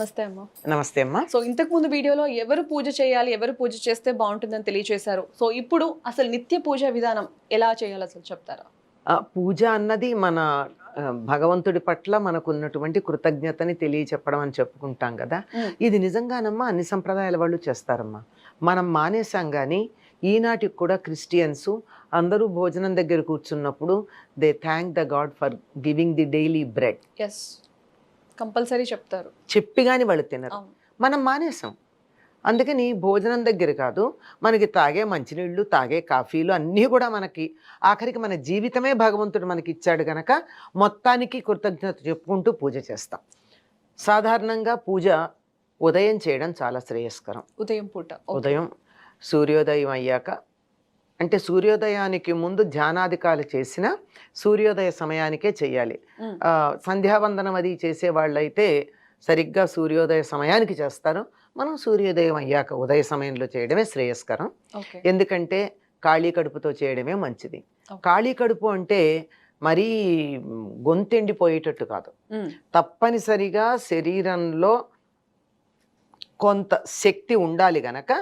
నమస్తే అమ్మ. నమస్తే అమ్మా. సో ఇంతకు ముందు వీడియోలో ఎవరు పూజ చేయాలి, ఎవరు పూజ చేస్తే బాగుంటుందని తెలియజేశారు. సో ఇప్పుడు అసలు నిత్య పూజ విధానం ఎలా చేయాలో అసలు చెప్తారా? పూజ అన్నది మన భగవంతుడి పట్ల మనకున్నటువంటి కృతజ్ఞతని తెలియచెప్పడం అని చెప్పుకుంటాం కదా. ఇది నిజంగానమ్మా అన్ని సంప్రదాయాల వాళ్ళు చేస్తారమ్మా. మనం మానేసాం కానీ ఈనాటికి కూడా క్రిస్టియన్స్ అందరూ భోజనం దగ్గర కూర్చున్నప్పుడు they thank the God for giving the daily bread. Yes, compulsory చెప్తారు. చెప్పి కానీ వాళ్ళు తినరు. మనం మానేసాం. అందుకని భోజనం దగ్గర కాదు, మనకి తాగే మంచినీళ్ళు, తాగే కాఫీలు అన్నీ కూడా మనకి ఆఖరికి మన జీవితమే భగవంతుడు మనకి ఇచ్చాడు గనక మొత్తానికి కృతజ్ఞత చెప్పుకుంటూ పూజ చేస్తాం. సాధారణంగా పూజ ఉదయం చేయడం చాలా శ్రేయస్కరం. ఉదయం పూట, ఉదయం సూర్యోదయం అయ్యాక, అంటే సూర్యోదయానికి ముందు ధ్యానాధికాలు చేసిన సూర్యోదయ సమయానికే చెయ్యాలి. సంధ్యావందనం అది చేసే వాళ్ళైతే సరిగ్గా సూర్యోదయ సమయానికి చేస్తారు. మనం సూర్యోదయం అయ్యాక ఉదయ సమయంలో చేయడమే శ్రేయస్కరం. ఎందుకంటే ఖాళీ కడుపుతో చేయడమే మంచిది. ఖాళీ కడుపు అంటే మరీ గొంతెండిపోయేటట్టు కాదు, తప్పనిసరిగా శరీరంలో కొంత శక్తి ఉండాలి గనక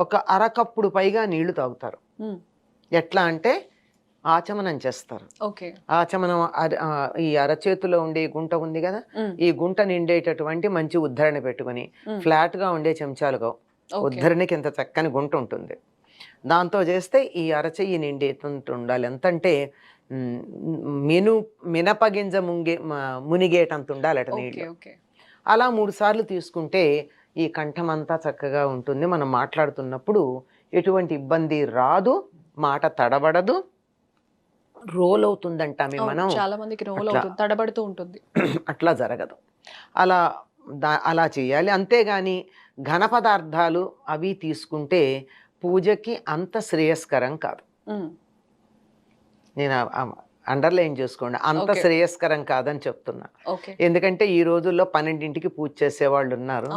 ఒక అరకప్పుడు పైగా నీళ్లు తాగుతారు. ఎట్లా అంటే ఆచమనం చేస్తారు. ఆచమనం ఈ అరచేతిలో ఉండే గుంట ఉంది కదా, ఈ గుంట నిండేటటువంటి మంచి ఉద్ధరణ పెట్టుకుని ఫ్లాట్ గా ఉండే చెంచాలుగా ఉద్ధరణకి ఇంత చక్కని గుంట ఉంటుంది, దాంతో చేస్తే ఈ అరచెయ్యి నిండేటంత ఉండాలి. ఎంతంటే మినపగింజ మునిగేటంత ఉండాలట నీళ్ళు. అలా 3 సార్లు తీసుకుంటే ఈ కంఠం అంతా చక్కగా ఉంటుంది. మనం మాట్లాడుతున్నప్పుడు ఎటువంటి ఇబ్బంది రాదు, మాట తడబడదు, రోల్ అవుతుందంటామే మనం. చాలా మందికి రోల్ అవుతుంది, తడబడుతూ ఉంటుంది. అట్లా జరగదు. అలా చేయాలి. అంతేగాని ఘన పదార్థాలు అవి తీసుకుంటే పూజకి అంత శ్రేయస్కరం కాదు. నేను అండర్లైన్ చేసుకోండి, అంత శ్రేయస్కరం కాదని చెప్తున్నా. ఎందుకంటే ఈ రోజుల్లో 12ంటికి పూజ చేసేవాళ్ళు ఉన్నారు.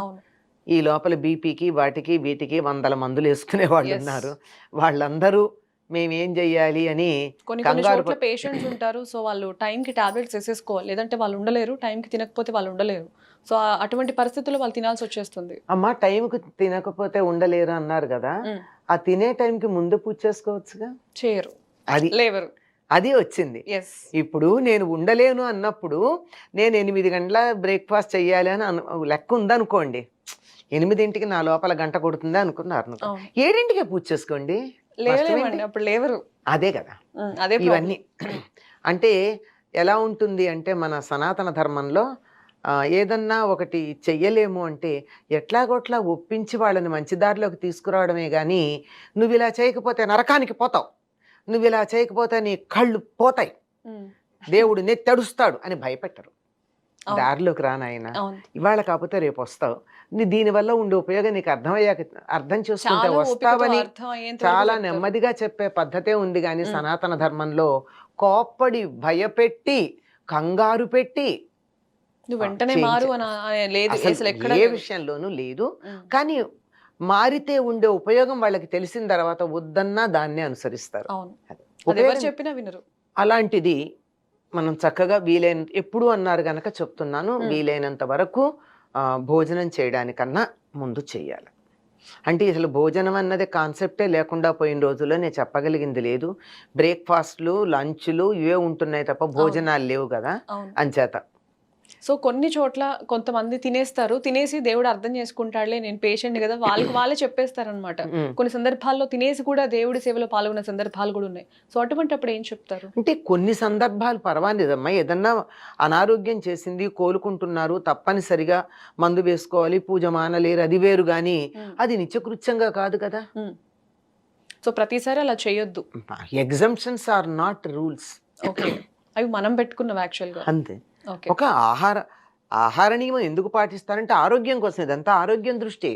ఈ లోపల బీపీకి వాటికి వీటికి 100 మందులు వేసుకునే వాళ్ళు ఉన్నారు. వాళ్ళందరూ మేమేం చెయ్యాలి అని కొన్ని పేషెంట్స్ ఉంటారు. సో వాళ్ళు టైంకి టాబ్లెట్స్ వేసేసుకోవాలి, లేదంటే వాళ్ళు ఉండలేరు. టైంకి తినకపోతే వాళ్ళు ఉండలేరు. సో అటువంటి పరిస్థితుల్లో వాళ్ళు తినాల్సి వచ్చేస్తుంది. అమ్మా, టైంకి తినకపోతే ఉండలేరు అన్నారు కదా, ఆ తినే టైంకి ముందు పూజ చేసుకోవచ్చుగా. చేయరు, అది లేవరు. అది వచ్చింది. ఇప్పుడు నేను ఉండలేను అన్నప్పుడు నేను 8 గంటల బ్రేక్ఫాస్ట్ చెయ్యాలి అని లెక్క ఉందనుకోండి. 8ంటికి నా లోపల గంట కొడుతుందా అనుకున్నారు, 7ంటికే పూజ చేసుకోండి. అప్పుడు లేవరు. అదే కదా ఇవన్నీ. అంటే ఎలా ఉంటుంది అంటే మన సనాతన ధర్మంలో ఏదన్నా ఒకటి చెయ్యలేము అంటే ఎట్లాగొట్లా ఒప్పించి వాళ్ళని మంచి దారిలోకి తీసుకురావడమే కానీ నువ్వు ఇలా చేయకపోతే నరకానికి పోతావు, నువ్వు ఇలా చేయకపోతే నీ కళ్ళు పోతాయి, దేవుడు నెత్తడుస్తాడు అని భయపెట్టరు. దారిలోకి రానాయన, ఇవాళ కాకపోతే రేపు వస్తావు, దీనివల్ల ఉండే ఉపయోగం నీకు అర్థం చేసుకుంటే వస్తావని చాలా నెమ్మదిగా చెప్పే పద్ధతే ఉంది. కానీ సనాతన ధర్మంలో కోప్పడి భయపెట్టి కంగారు పెట్టి ఏ విషయంలోనూ లేదు. కానీ మారితే ఉండే ఉపయోగం వాళ్ళకి తెలిసిన తర్వాత వద్దన్నా దాన్నే అనుసరిస్తారు. అలాంటిది మనం చక్కగా ఎప్పుడు అన్నారు గనక చెప్తున్నాను, వీలైనంత వరకు భోజనం చేయడానికన్నా ముందు చెయ్యాలి. అంటే అసలు భోజనం అన్నది కాన్సెప్టే లేకుండా పోయిన రోజుల్లో నేను చెప్పగలిగింది లేదు. బ్రేక్ఫాస్ట్లు, లంచ్లు ఇవే ఉంటున్నాయి తప్ప భోజనాలు లేవు కదా. అంచేత సో కొన్ని చోట్ల కొంతమంది తినేస్తారు, తినేసి దేవుడు అర్థం చేసుకుంటాడులే నేను పేషెంట్ కదా, వాళ్ళే చెప్పేస్తారనమాట. కొన్ని సందర్భాల్లో తినేసి కూడా దేవుడి సేవలో పాల్గొన్న సందర్భాలు కూడా ఉన్నాయి. సో అటువంటిప్పుడు ఏం చెప్తారు అంటే కొన్ని సందర్భాలు పర్వాలేదమ్మా, ఏదన్నా అనారోగ్యం చేసింది, కోలుకుంటున్నారు, తప్పనిసరిగా మందు వేసుకోవాలి, పూజ మానలేరు, అది వేరు. కానీ అది నిత్యకృత్యంగా కాదు కదా. సో ప్రతిసారి అలా చేయొద్దు. Exemptions are not rules. అవి మనం పెట్టుకున్నాం యాక్చువల్గా, అంతే. ఒక ఆహార నియమం ఎందుకు పాటిస్తారంటే ఆరోగ్యం కోసం. ఇదంతా ఆరోగ్యం దృష్టి,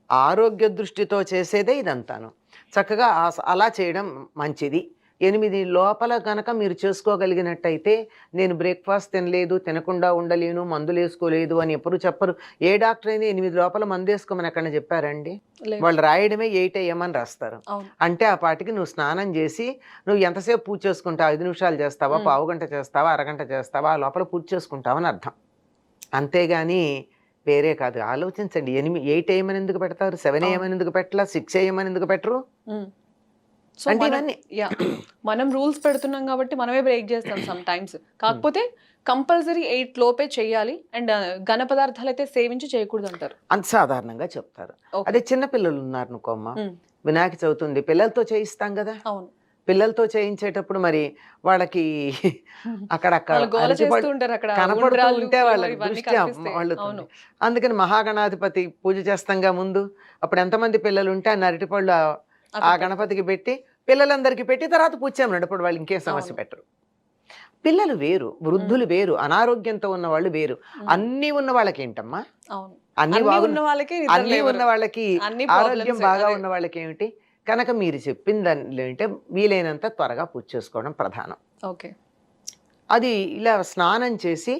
ఆరోగ్య దృష్టితో చేసేదే ఇదంతాను. చక్కగా అలా చేయడం మంచిది. 8 లోపల కనుక మీరు చేసుకోగలిగినట్టయితే, నేను బ్రేక్ఫాస్ట్ తినలేదు, తినకుండా ఉండలేను, మందులు వేసుకోలేదు అని ఎప్పుడు చెప్పరు. ఏ డాక్టర్ అయినా 8 లోపల మందు వేసుకోమని ఎక్కడ చెప్పారండి? వాళ్ళు రాయడమే 8 AM అని రాస్తారు. అంటే ఆ పాటికి నువ్వు స్నానం చేసి నువ్వు ఎంతసేపు పూజ చేసుకుంటావు, 5 నిమిషాలు చేస్తావా, పావు గంట చేస్తావా, అరగంట చేస్తావా, ఆ లోపల పూజ చేసుకుంటావని అర్థం. అంతేగాని వేరే కాదు. ఆలోచించండి, 8 AM ఎందుకు పెడతారు, 7 AM ఎందుకు పెట్టలా, 6 AM ఎందుకు పెట్టరు? సో అంటే మనం ఇవన్నీ మనం రూల్స్ పెడుతున్నాం కాబట్టి మనమే బ్రేక్ చేస్తాం సమ్ టైమ్స్. కాకపోతే కంపల్సరీ 8 లోపే చేయాలి. అండ్ ఘన పదార్థాలు అయితే సేవించి చేయకూడదు అంటారు. అంత సాధారణంగా చెప్తారు. Okay. అదే చిన్న పిల్లలు ఉన్నారు అనుకోమ్మా, వినాయక చవితి ఉంది, పిల్లలతో చేయిస్తాం కదా. అవును. పిల్లలతో చేయించేటప్పుడు మరి వాళ్ళకి అక్కడక్కడ వాళ్ళు గోల అరటిపళ్ళు చేస్తూ ఉంటారు అక్కడ, కనపడుతూ ఉండ్రాళ్ళు, ఉంటే వాళ్ళ ఇవన్నీ దృష్టి కనిపిస్తాయి. మళ్ళుతుంది. అవును. అందుకని మహాగణాధిపతి పూజ చేస్తాంగా ముందు, అప్పుడు ఎంతమంది పిల్లలు ఉంటే అన్ని అరటిపళ్ళు ఆ గణపతికి పెట్టి పిల్లలందరికీ పెట్టి తర్వాత పూజ చేయమన్నాడు. అప్పుడు వాళ్ళు ఇంకేం సమస్య పెట్టరు. పిల్లలు వేరు, వృద్ధులు వేరు, అనారోగ్యంతో ఉన్న వాళ్ళు వేరు, అన్నీ ఉన్న వాళ్ళకి ఏంటమ్మా, అవును. అన్ని ఉన్న వాళ్ళకి అన్నీ ఉన్న వాళ్ళకి, అన్ని ఆరోగ్యం problems బాగా అదే. ఉన్న వాళ్ళకి ఏమిటి. కనుక మీరు చెప్పిన దానిలో ఏంటంటే వీలైనంత త్వరగా పూజ చేసుకోవడం ప్రధానం. ఓకే. అది ఇలా స్నానం చేసి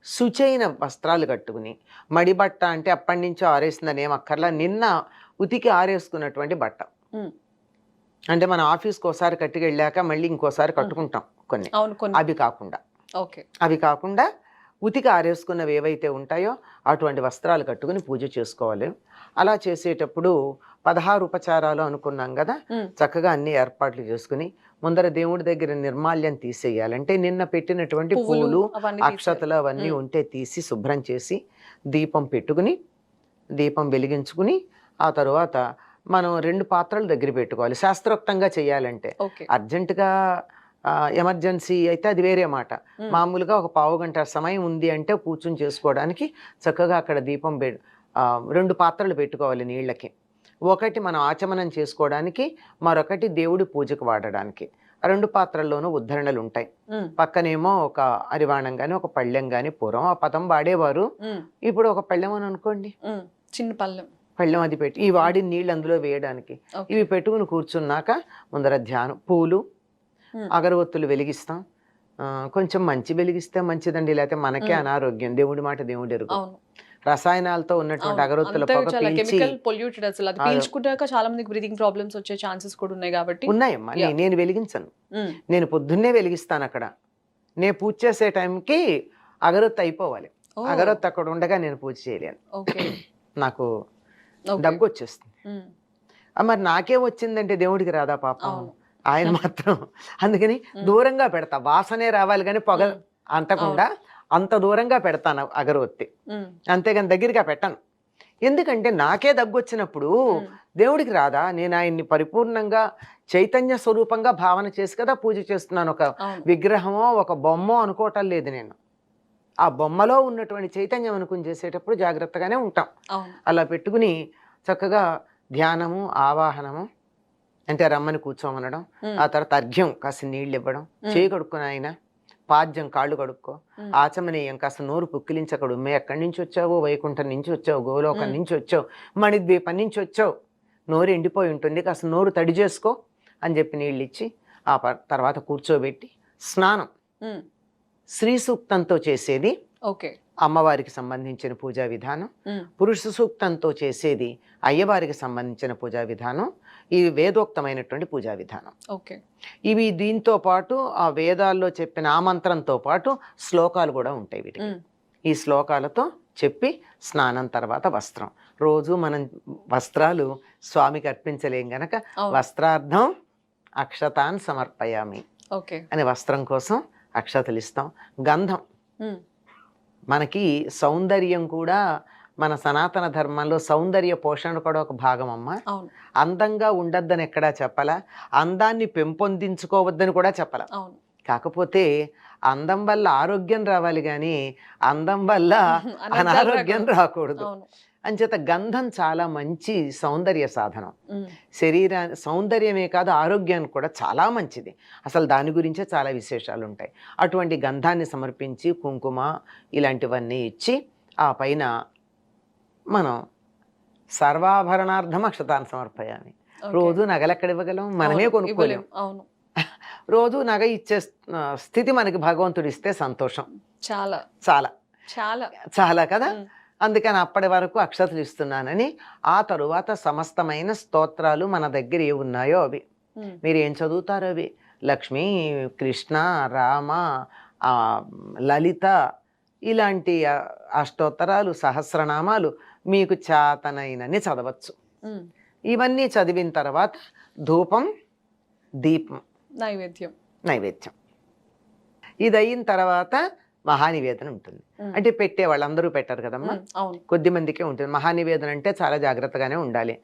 శుచైన వస్త్రాలు కట్టుకుని, మడి బట్ట అంటే అప్పటి నుంచో ఆరేసిందని ఏం అక్కర్లా, నిన్న ఉతికి ఆరేసుకున్నటువంటి బట్ట. అంటే మన ఆఫీస్కి ఒకసారి కట్టుకు వెళ్ళాక మళ్ళీ ఇంకోసారి కట్టుకుంటాం కొన్ని, అవును, కొన్ని. అవి కాకుండా ఓకే. అవి కాకుండా ఉతికి ఆరేసుకున్నవి ఏవైతే ఉంటాయో అటువంటి వస్త్రాలు కట్టుకుని పూజ చేసుకోవాలి. అలా చేసేటప్పుడు 16 ఉపచారాలు అనుకున్నాం కదా, చక్కగా అన్ని ఏర్పాట్లు చేసుకుని ముందర దేవుడి దగ్గర నిర్మాల్యం తీసేయాలంటే నిన్న పెట్టినటువంటి పూలు అక్షతలు అవన్నీ ఉంటే తీసి శుభ్రం చేసి దీపం పెట్టుకుని, దీపం వెలిగించుకుని, ఆ తరువాత మనం 2 పాత్రలు దగ్గర పెట్టుకోవాలి శాస్త్రోక్తంగా చేయాలంటే. అర్జెంటుగా ఎమర్జెన్సీ అయితే అది వేరే మాట. మామూలుగా ఒక పావు గంట సమయం ఉంది అంటే కూర్చుని చేసుకోవడానికి చక్కగా అక్కడ దీపం 2 పాత్రలు పెట్టుకోవాలి నీళ్ళకి. ఒకటి మనం ఆచమనం చేసుకోవడానికి, మరొకటి దేవుడి పూజకు వాడడానికి. 2 పాత్రల్లోనూ ఉద్ధరణలు ఉంటాయి. పక్కనేమో ఒక అరివాణం గాని ఒక పళ్ళెం గాని, పూర్వం ఆ పదం వాడేవారు, ఇప్పుడు ఒక పళ్ళెం అని అనుకోండి, చిన్న పళ్ళెం అది పెట్టి ఈ వాడిన నీళ్ళు అందులో వేయడానికి. ఇవి పెట్టుకుని కూర్చున్నాక ముందర ధ్యానం, పూలు అగరవత్తులు వెలిగిస్తాం. కొంచెం మంచి వెలిగిస్తే మంచిదండి, లేకపోతే మనకే అనారోగ్యం. దేవుడి మాట దేవుడి ఎరుగు. రసాయనాలతో ఉన్నటువంటి అగరవత్తుల పొగ పీల్చి పొల్యూటెడ్, అసలు అది పీల్చుకుంటాక చాలా మందికి బ్రీతింగ్ ప్రాబ్లమ్స్ వచ్చే ఛాన్సెస్ కూడా ఉన్నాయి కాబట్టి ఉన్నాయమ్మా. నేను వెలిగించను, నేను పొద్దున్నే వెలిగిస్తాను. అక్కడ నేను పూజ చేసే టైంకి అగరొత్తు అయిపోవాలి. అగరొత్తు అక్కడ ఉండగా నేను పూజ చేయలేను, నాకు దగ్గు వచ్చేస్తుంది. మరి నాకే వచ్చిందంటే దేవుడికి రాదా పాపం, ఆయన మాత్రం. అందుకని దూరంగా పెడతా, వాసనే రావాలి కానీ పొగ అంతకుండా అంత దూరంగా పెడతాను అగరవత్తి, అంతేగాని దగ్గరగా పెట్టను. ఎందుకంటే నాకే దగ్గు వచ్చినప్పుడు దేవుడికి రాదా? నేను ఆయన్ని పరిపూర్ణంగా చైతన్య స్వరూపంగా భావన చేసి కదా పూజ చేస్తున్నాను. ఒక విగ్రహమో ఒక బొమ్మో అనుకోవటం లేదు నేను. ఆ బొమ్మలో ఉన్నటువంటి చైతన్యం అనుకుని చేసేటప్పుడు జాగ్రత్తగానే ఉంటాం. అలా పెట్టుకుని చక్కగా ధ్యానము, ఆవాహనము అంటే రమ్మని కూర్చోమనడం, ఆ తర్వాత అర్ఘ్యం కాస్త నీళ్ళు ఇవ్వడం, చేయి కడుక్కుని ఆయన పాద్యం కాళ్ళు కడుక్కో, ఆచమనీయం కాస్త నోరు పుక్కిలించకడు, మే ఎక్కడి నుంచి వచ్చావు, వైకుంఠం నుంచి వచ్చావు, గోలోకం నుంచి వచ్చావు, మణిద్వీపం నుంచి వచ్చావు, నోరు ఎండిపోయి ఉంటుంది, కాస్త నోరు తడి చేసుకో అని చెప్పి నీళ్ళు ఇచ్చి ఆ తర్వాత కూర్చోబెట్టి స్నానం శ్రీ సూక్తంతో చేసేది అమ్మవారికి సంబంధించిన పూజా విధానం, పురుష సూక్తంతో చేసేది అయ్యవారికి సంబంధించిన పూజా విధానం, ఇవి వేదోక్తమైనటువంటి పూజా విధానం. ఇవి దీంతో పాటు ఆ వేదాల్లో చెప్పిన ఆ మంత్రంతో పాటు శ్లోకాలు కూడా ఉంటాయి వీటికి. ఈ శ్లోకాలతో చెప్పి స్నానం తర్వాత వస్త్రం. రోజు మనం వస్త్రాలు స్వామికి అర్పించలేం గనక వస్త్రార్థం అక్షతాన్ సమర్పయామి అని వస్త్రం కోసం అక్షతలు ఇస్తాం. గంధం, మనకి సౌందర్యం కూడా మన సనాతన ధర్మంలో సౌందర్య పోషణ కూడా ఒక భాగం అమ్మ. అందంగా ఉండొద్దని ఎక్కడా చెప్పలా, అందాన్ని పెంపొందించుకోవద్దని కూడా చెప్పలా. కాకపోతే అందం వల్ల ఆరోగ్యం రావాలి కానీ అందం వల్ల అనారోగ్యం రాకూడదు. అంచేత గంధం చాలా మంచి సౌందర్య సాధనం. సౌందర్యమే కాదు ఆరోగ్యానికి కూడా చాలా మంచిది. అసలు దాని గురించే చాలా విశేషాలు ఉంటాయి. అటువంటి గంధాన్ని సమర్పించి కుంకుమ ఇలాంటివన్నీ ఇచ్చి ఆ పైన మనం సర్వాభరణార్థం అక్షతాన్ని సమర్పయామి. రోజు నగలు ఎక్కడ ఇవ్వగలం, మనమే కొనుక్కోలేం. రోజు నగ ఇచ్చే స్థితి మనకి భగవంతుడు ఇస్తే సంతోషం. చాలా చాలా చాలా చాలా కదా. అందుకని అప్పటి వరకు అక్షతలు ఇస్తున్నానని, ఆ తరువాత సమస్తమైన స్తోత్రాలు మన దగ్గర ఏ ఉన్నాయో అవి మీరు ఏం చదువుతారో అవి, లక్ష్మి, కృష్ణ, రామ, లలిత, ఇలాంటి అష్టోత్తరాలు, సహస్రనామాలు మీకు చేతనైనని చదవచ్చు. ఇవన్నీ చదివిన తర్వాత ధూపం, దీపం, నైవేద్యం. నైవేద్యం ఇది అయిన తర్వాత మహానివేదన ఉంటుంది. అంటే పెట్టే వాళ్ళందరూ పెట్టరు కదమ్మా, అవును. కొద్ది మందికే ఉంటుంది. మహానివేదన అంటే చాలా జాగ్రత్తగానే ఉండాలి,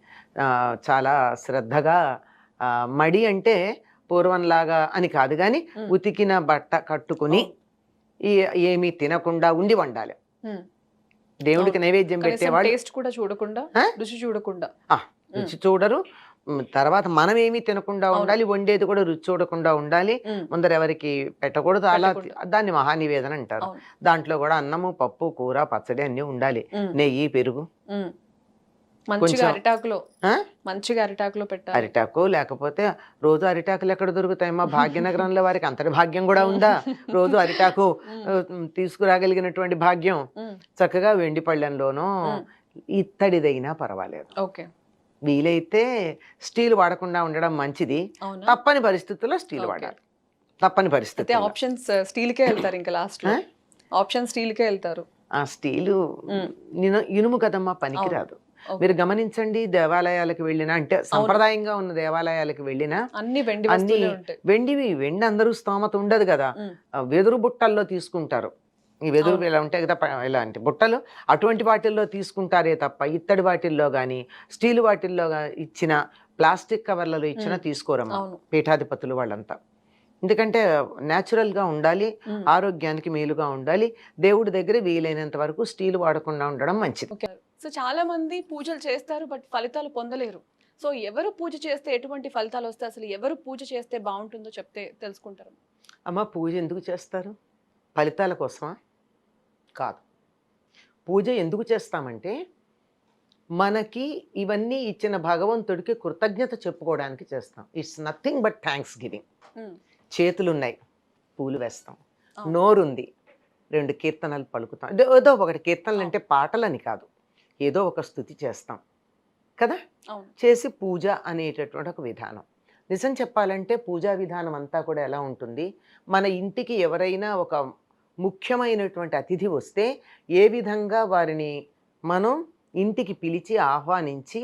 చాలా శ్రద్ధగా. మడి అంటే పూర్వంలాగా అని కాదు, కానీ ఉతికిన బట్ట కట్టుకుని ఏమీ తినకుండా ఉండి వండాలి. దేవుడికి నైవేద్యం పెట్టేవాళ్ళు టేస్ట్ కూడా చూడకుండా, రుచి చూడకుండా, రుచి చూడరు. తర్వాత మనం ఏమీ తినకుండా ఉండాలి, వండేది కూడా రుచి చూడకుండా ఉండాలి, ముందర ఎవరికి పెట్టకూడదు. అలా దాన్ని మహానివేదన అంటారు. దాంట్లో కూడా అన్నము, పప్పు, కూర, పచ్చడి అన్నీ ఉండాలి, నెయ్యి, పెరుగు. మంచిగా అరిటాకులో పెట్టాలి. అరిటాకు లేకపోతే రోజు అరిటాకులు ఎక్కడ దొరుకుతాయమ్మా? భాగ్యనగరంలో వారికి అంతటి భాగ్యం కూడా ఉందా? రోజు అరిటాకు తీసుకురాగలిగినటువంటి భాగ్యం. చక్కగా వెండి పళ్ళెంలోనో ఇత్తడిదైనా పర్వాలేదు. ఓకే. వీలైతే స్టీల్ వాడకుండా ఉండడం మంచిది. తప్పని పరిస్థితుల్లో స్టీల్ వాడాలి, తప్పని పరిస్థితి. ఆప్షన్స్ స్టీల్కే వెళ్తారు, ఇంకా లాస్ట్ ఆప్షన్ స్టీల్కే వెళ్తారు. ఆ స్టీలు ఇనుము కదమ్మా, పనికిరాదు. మీరు గమనించండి, దేవాలయాలకు వెళ్ళినా, అంటే సంప్రదాయంగా ఉన్న దేవాలయాలకు వెళ్ళినా అన్ని వెండి అందరూ స్తోమత ఉండదు కదా, వెదురు బుట్టల్లో తీసుకుంటారు. ఈ వెదురు ఇలా ఉంటాయి కదా, ఇలాంటి బుట్టలు, అటువంటి వాటిల్లో తీసుకుంటారే తప్ప ఇత్తడి వాటిల్లో కానీ స్టీల్ వాటిల్లో ఇచ్చిన ప్లాస్టిక్ కవర్లలో ఇచ్చిన తీసుకోరమ్మా పీఠాధిపతులు వాళ్ళంతా. ఎందుకంటే న్యాచురల్గా ఉండాలి, ఆరోగ్యానికి మేలుగా ఉండాలి. దేవుడి దగ్గర వీలైనంత వరకు స్టీల్ వాడకుండా ఉండడం మంచిది. సో చాలా మంది పూజలు చేస్తారు, బట్ ఫలితాలు పొందలేరు. సో ఎవరు పూజ చేస్తే ఎటువంటి ఫలితాలు వస్తాయి, అసలు ఎవరు పూజ చేస్తే బాగుంటుందో చెప్తే తెలుసుకుంటారు. అమ్మ, పూజ ఎందుకు చేస్తారు? ఫలితాల కోసమా? కాదు. పూజ ఎందుకు చేస్తామంటే మనకి ఇవన్నీ ఇచ్చిన భగవంతుడికి కృతజ్ఞత చెప్పుకోవడానికి చేస్తాం. It's nothing but thanksgiving. చేతులున్నాయి, పూలు వేస్తాం. నోరుంది, 2 కీర్తనలు పలుకుతాం. ఏదో ఒకటి, కీర్తనలు అంటే పాటలని కాదు, ఏదో ఒక స్తుతి చేస్తాం కదా. చేసి పూజ అనేటటువంటి ఒక విధానం. నిజం చెప్పాలంటే పూజా విధానం అంతా కూడా ఎలా ఉంటుంది, మన ఇంటికి ఎవరైనా ఒక ముఖ్యమైనటువంటి అతిథి వస్తే ఏ విధంగా వారిని మనం ఇంటికి పిలిచి ఆహ్వానించి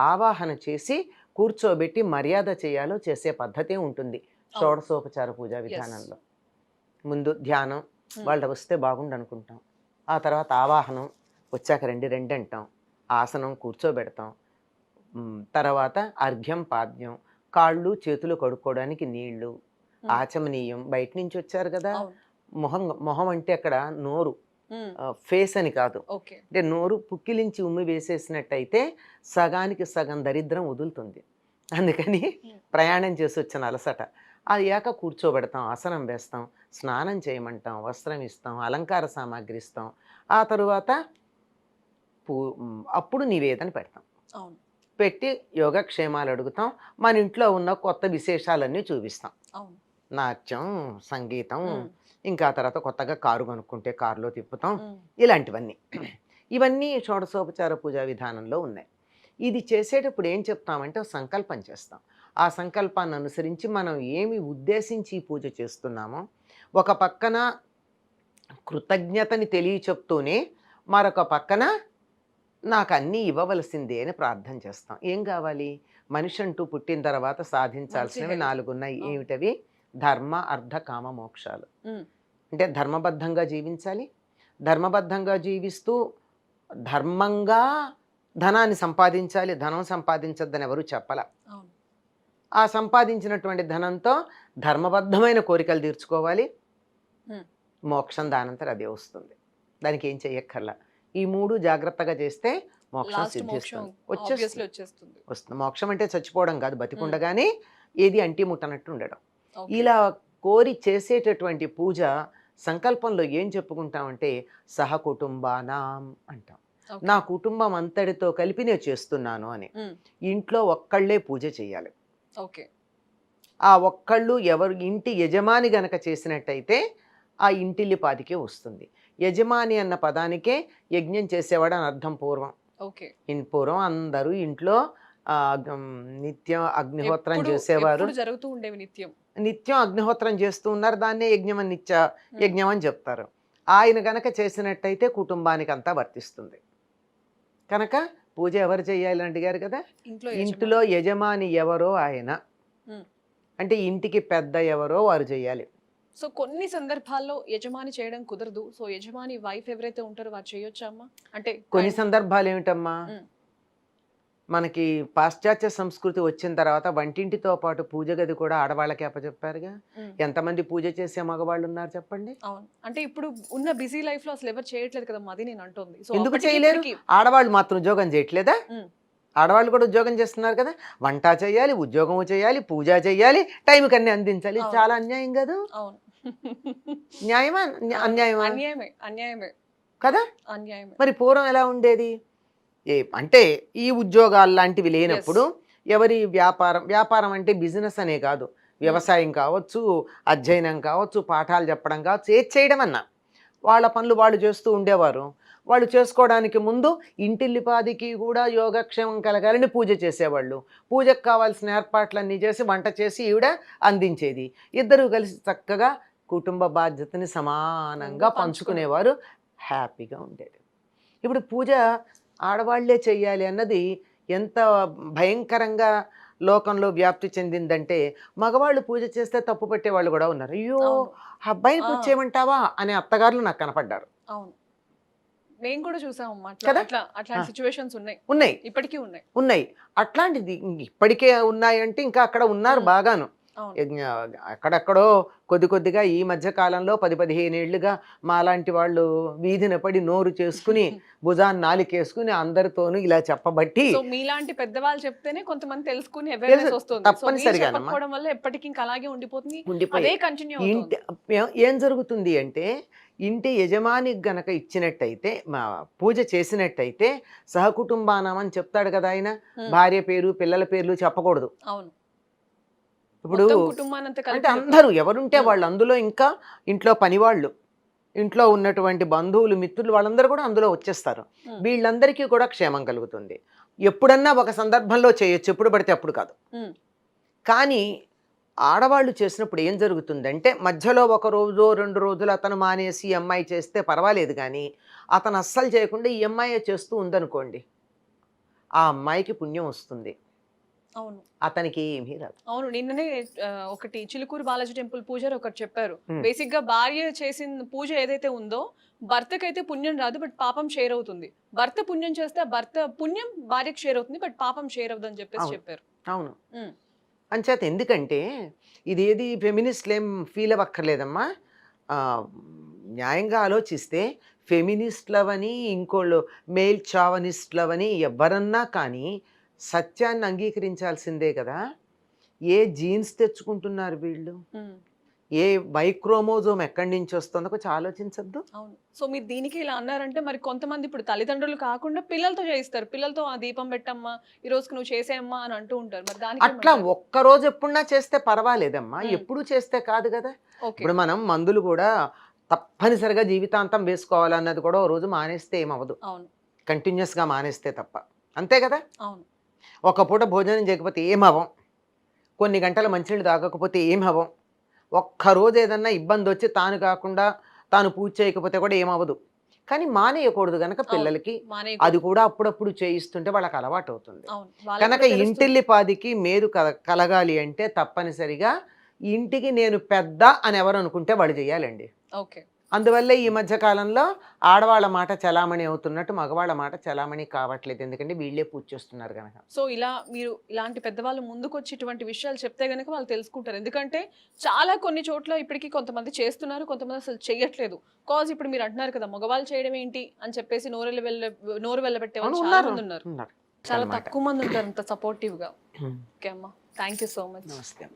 ఆవాహన చేసి కూర్చోబెట్టి మర్యాద చేయాలో చేసే పద్ధతే ఉంటుంది షోడశోపచార పూజా విధానంలో. ముందు ధ్యానం, వాళ్ళు వస్తే బాగుండు అనుకుంటాం. ఆ తర్వాత ఆవాహనం, వచ్చాక రండి అంటాం. ఆసనం, కూర్చోబెడతాం. తర్వాత అర్ఘ్యం, పాద్యం, కాళ్ళు చేతులు కడుక్కోవడానికి నీళ్లు, ఆచమనీయం. బయట నుంచి వచ్చారు కదా, మొహం అంటే అక్కడ నోరు, ఫేస్ అని కాదు. అంటే నోరు పుక్కిలించి ఉమ్మి వేసేసినట్టయితే సగానికి సగం దరిద్రం వదులుతుంది. అందుకని ప్రయాణం చేసి వచ్చిన అలసట అయ్యాక కూర్చోబెడతాం, ఆసనం వేస్తాం, స్నానం చేయమంటాం, వస్త్రం ఇస్తాం, అలంకార సామాగ్రి ఇస్తాం. ఆ తరువాత అప్పుడు నివేదన పెడతాం. పెట్టి యోగక్షేమాలు అడుగుతాం. మన ఇంట్లో ఉన్న కొత్త విశేషాలన్నీ చూపిస్తాం. నాట్యం, సంగీతం, ఇంకా తర్వాత కొత్తగా కారు కొనుక్కుంటే కారులో తిప్పుతాం. ఇలాంటివన్నీ ఇవన్నీ షోడశోపచార పూజా విధానంలో ఉన్నాయి. ఇది చేసేటప్పుడు ఏం చెప్తామంటే సంకల్పం చేస్తాం. ఆ సంకల్పాన్ని అనుసరించి మనం ఏమి ఉద్దేశించి పూజ చేస్తున్నామో ఒక పక్కన కృతజ్ఞతని తెలియచెప్తూనే మరొక పక్కన నాకు అన్నీ ఇవ్వవలసిందే అని ప్రార్థన చేస్తాం. ఏం కావాలి? మనిషి అంటూ పుట్టిన తర్వాత సాధించాల్సినవి 4 ఉన్నాయి. ఏమిటవి? ధర్మ, అర్థ, కామ, మోక్షాలు. అంటే ధర్మబద్ధంగా జీవించాలి. ధర్మబద్ధంగా జీవిస్తూ ధర్మంగా ధనాన్ని సంపాదించాలి. ధనం సంపాదించద్దని ఎవరు చెప్పాల. ఆ సంపాదించినటువంటి ధనంతో ధర్మబద్ధమైన కోరికలు తీర్చుకోవాలి. మోక్షం దానంతరం అదే వస్తుంది, దానికి ఏం చెయ్యక్కర్లా. ఈ 3 జాగ్రత్తగా చేస్తే మోక్షం సిద్ధిస్తుంది, వచ్చేస్తుంది. మోక్షం అంటే చచ్చిపోవడం కాదు, బతికుండగానే ఏది అంటి ముట్టనట్టు ఉండడం. ఇలా కోరి చేసేటటువంటి పూజ సంకల్పంలో ఏం చెప్పుకుంటామంటే సహకుటుంబానాం అంటాం. నా కుటుంబం అంతటితో కలిపి నేను చేస్తున్నాను అని. ఇంట్లో ఒక్కళ్ళే పూజ చేయాలి. ఆ ఒక్కళ్ళు ఎవరు ఇంటి యజమాని గనక చేసినట్టయితే ఆ ఇంటిల్లిపాదికే వస్తుంది. యజమాని అన్న పదానికే యజ్ఞం చేసేవాడు అని అర్థం. పూర్వం అందరూ ఇంట్లో నిత్యం అగ్నిహోత్రం చేసేవారు. జరుగుతూ ఉండేవి నిత్యం అగ్నిహోత్రం చేస్తూ ఉన్నారు. దాన్నే యజ్ఞం అని యజ్ఞం అని చెప్తారు. ఆయన గనక చేసినట్టయితే కుటుంబానికి అంతా వర్తిస్తుంది. కనుక పూజ ఎవరు చేయాలి అడిగారు కదా, ఇంటిలో యజమాని ఎవరో ఆయన, అంటే ఇంటికి పెద్ద ఎవరో వారు చేయాలి. సో కొన్ని సందర్భాల్లో యజమాని చేయడం కుదరదు, సో యజమాని వైఫ్ ఎవరైతే ఉంటారో వారు చేయొచ్చా అమ్మా? అంటే కొన్ని సందర్భాలు ఏమిటమ్మా, మనకి పాశ్చాత్య సంస్కృతి వచ్చిన తర్వాత వంటింటితో పాటు పూజ గది కూడా ఆడవాళ్ళకి అప్పచెప్పారుగా. ఎంతమంది పూజ చేసే మగవాళ్ళు ఉన్నారు చెప్పండి? అవును, అంటే ఇప్పుడు ఉన్న బిజీ లైఫ్ లో అసలు ఎవరు చేయట్లేదు కదా, అది నేను అంటుంది. సో ఎందుకు చేయలేరు? ఆడవాళ్ళు మాత్రం ఉద్యోగం చేయట్లేదా? ఆడవాళ్ళు కూడా ఉద్యోగం చేస్తున్నారు కదా. వంట చేయాలి, ఉద్యోగం చేయాలి, పూజ చేయాలి, టైంకి అన్ని అందించాలి. చాలా అన్యాయం కాదు? అవును. న్యాయమా అన్యాయమా? అన్యాయమే, అన్యాయమే కదా. అన్యాయమే. మరి పూర్వం ఎలా ఉండేది? అంటే ఈ ఉద్యోగాలు లాంటివి లేనప్పుడు ఎవరి వ్యాపారం అంటే బిజినెస్ అనే కాదు, వ్యవసాయం కావచ్చు, అధ్యయనం కావచ్చు, పాఠాలు చెప్పడం కావచ్చు, ఏది చేయడం అన్నా వాళ్ళ పనులు వాళ్ళు చేస్తూ ఉండేవారు. వాళ్ళు చేసుకోవడానికి ముందు ఇంటిల్లిపాదికి కూడా యోగక్షేమం కలగాలని పూజ చేసేవాళ్ళు. పూజకు కావాల్సిన ఏర్పాట్లన్నీ చేసి వంట చేసి ఈవిడ అందించేది. ఇద్దరూ కలిసి చక్కగా కుటుంబ బాధ్యతని సమానంగా పంచుకునేవారు, హ్యాపీగా ఉండేది. ఇప్పుడు పూజ ఆడవాళ్లే చెయ్యాలి అన్నది ఎంత భయంకరంగా లోకంలో వ్యాప్తి చెందిందంటే, మగవాళ్ళు పూజ చేస్తే తప్పు పెట్టేవాళ్ళు కూడా ఉన్నారు. అయ్యో అబ్బాయిని పూజ చేయమంటావా అనే అత్తగారులు నాకు కనపడ్డారు. అవును, మేము కూడా చూసాం కదా. అట్లాంటి సిచ్యువేషన్స్ ఉన్నాయి, ఇప్పటికీ ఉన్నాయి. అట్లాంటిది ఇప్పటికే ఉన్నాయంటే ఇంకా అక్కడ ఉన్నారు బాగాను. అక్కడక్కడో కొద్దిగా ఈ మధ్య కాలంలో 10-15 ఏళ్లుగా మాలాంటి వాళ్ళు వీధిన పడి నోరు చేసుకుని భుజాన్ని నాలికేసుకుని అందరితోనూ ఇలా చెప్పబట్టి, మీలాంటి పెద్దవాళ్ళు చెప్తేనే కొంతమంది తెలుసుకుని తప్పనిసరిగా ఎప్పటికీ ఇంకా అలాగే ఉండిపోతుంది. ఏం జరుగుతుంది అంటే, ఇంటి యజమానికి గనక ఇచ్చినట్టయితే, పూజ చేసినట్టయితే సహకుటుంబానం అని చెప్తాడు కదా ఆయన. భార్య పేరు పిల్లల పేర్లు చెప్పకూడదు. అవును, ఇప్పుడు అంటే అందరూ ఎవరుంటే వాళ్ళు, అందులో ఇంకా ఇంట్లో పనివాళ్ళు, ఇంట్లో ఉన్నటువంటి బంధువులు, మిత్రులు, వాళ్ళందరూ కూడా అందులో వచ్చేస్తారు. వీళ్ళందరికీ కూడా క్షేమం కలుగుతుంది. ఎప్పుడన్నా ఒక సందర్భంలో చేయొచ్చు, ఎప్పుడు పడితే అప్పుడు కాదు. కానీ ఆడవాళ్ళు చేసినప్పుడు ఏం జరుగుతుందంటే, మధ్యలో 1 రోజు 2 రోజులు అతను మానేసి ఈ అమ్మాయి చేస్తే పర్వాలేదు, కానీ అతను అస్సలు చేయకుండా ఈ అమ్మాయి చేస్తూ ఉందనుకోండి, ఆ అమ్మాయికి పుణ్యం వస్తుంది, అవును, అతనికి ఏమీ రాదు. అవును, నిన్ననే ఒకటి చిలుకూరు బాలాజీ టెంపుల్ పూజారి ఒకటి చెప్పారు. బేసిక్ గా భార్య చేసిన పూజ ఏదైతే ఉందో భర్తకైతే పుణ్యం రాదు, బట్ పాపం షేర్ అవుతుంది. భర్త పుణ్యం చేస్తే భర్త పుణ్యం భార్యకు షేర్ అవుతుంది, బట్ పాపం షేర్ అవుతుంది అని చెప్పేసి చెప్పారు. అవును, అంచేత ఎందుకంటే ఇది ఏది ఫెమినిస్ట్లు ఏం ఫీల్ అవ్వక్కర్లేదమ్మా. న్యాయంగా ఆలోచిస్తే ఫెమినిస్ట్లవని, ఇంకోళ్ళు మేల్ చావనిస్ట్లవని ఎవరన్నా కానీ సత్యాన్ని అంగీకరించాల్సిందే కదా. ఏ జీన్స్ తెచ్చుకుంటున్నారు వీళ్ళు, ఏ మైక్రోమోజోమ్ ఎక్కడి నుంచి వస్తుందో కొంచెం ఆలోచించద్దు. అవును, సో మీరు దీనికి ఇలా అన్నారంటే, మరి కొంతమంది ఇప్పుడు తల్లిదండ్రులు కాకుండా పిల్లలతో చేయిస్తారు. పిల్లలతో ఆ దీపం పెట్టమ్మా, ఈ రోజుకి నువ్వు చేసేయమ్మా అని అంటూ ఉంటారు. మరి దానికి అట్లా ఒక్కరోజు ఎప్పుడన్నా చేస్తే పర్వాలేదమ్మా, ఎప్పుడు చేస్తే కాదు కదా. ఇప్పుడు మనం మందులు కూడా తప్పనిసరిగా జీవితాంతం వేసుకోవాలన్నది కూడా ఓ రోజు మానేస్తే ఏమవ్వదు. అవును, కంటిన్యూస్గా మానేస్తే తప్ప, అంతే కదా. అవును, ఒక పూట భోజనం చేయకపోతే ఏమవ్వం, కొన్ని గంటల మంచినీళ్ళు తాగకపోతే ఏమవ్వం, ఒక్కరోజు ఏదన్నా ఇబ్బంది వచ్చి తాను కాకుండా తాను పూజ చేయకపోతే కూడా ఏమవ్వదు. కానీ మానేయకూడదు కనుక పిల్లలకి అది కూడా అప్పుడప్పుడు చేయిస్తుంటే వాళ్ళకి అలవాటు అవుతుంది. కనుక ఇంటిల్లిపాదికి మేలు కలగాలి అంటే తప్పనిసరిగా ఇంటికి నేను పెద్ద అని ఎవరు అనుకుంటే వాళ్ళు చేయాలండి. ఓకే, అందువల్ల ఈ మధ్య కాలంలో ఆడవాళ్ళ మాట చలామణి అవుతున్నట్టు మగవాళ్ళ మాట చలామణి కావట్లేదు, ఎందుకంటే వీళ్ళే పూజ చేస్తున్నారు కనుక. సో ఇలా మీరు ఇలాంటి పెద్దవాళ్ళు ముందుకు వచ్చి ఇటువంటి విషయాలు చెప్తే గనక వాళ్ళు తెలుసుకుంటారు. ఎందుకంటే చాలా కొన్ని చోట్ల ఇప్పటికీ కొంతమంది చేస్తున్నారు, కొంతమంది అసలు చేయట్లేదు. కాజ్ ఇప్పుడు మీరు అంటున్నారు కదా, మగవాళ్ళు చేయడం ఏంటి అని చెప్పేసి నోరు వెళ్ళబెట్టే వాళ్ళు చాలా మంది ఉన్నారు. చాలా తక్కువ మంది ఉంటారు అంత సపోర్టివ్ గా. ఓకే అమ్మా, థ్యాంక్ యూ సో మచ్. నమస్తే.